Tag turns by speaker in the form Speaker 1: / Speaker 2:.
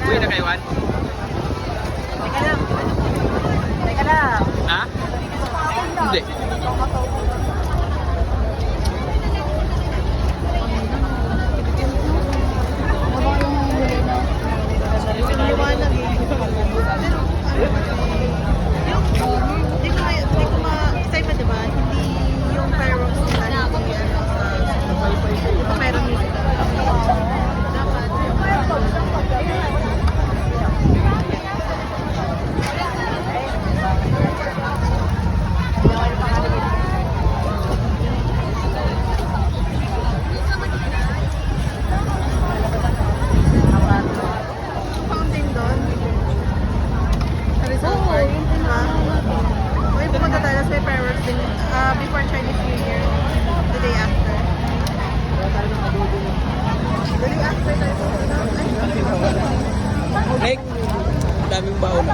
Speaker 1: Uwi na kayo, Juan?
Speaker 2: Teka lang. Teka lang.
Speaker 1: Ha? Hindi.
Speaker 2: Liwanag eh. Hindi ko ma-excited pa, diba? Hindi yung fireworks nila. Hindi sa meron yun. Fountain doon. Sa Rizal Park. Okay, pumunta tayo. Tapos may fireworks din. Before Chinese New Year. The day after. The day after tayo pumunta.
Speaker 1: Nick, daming baon.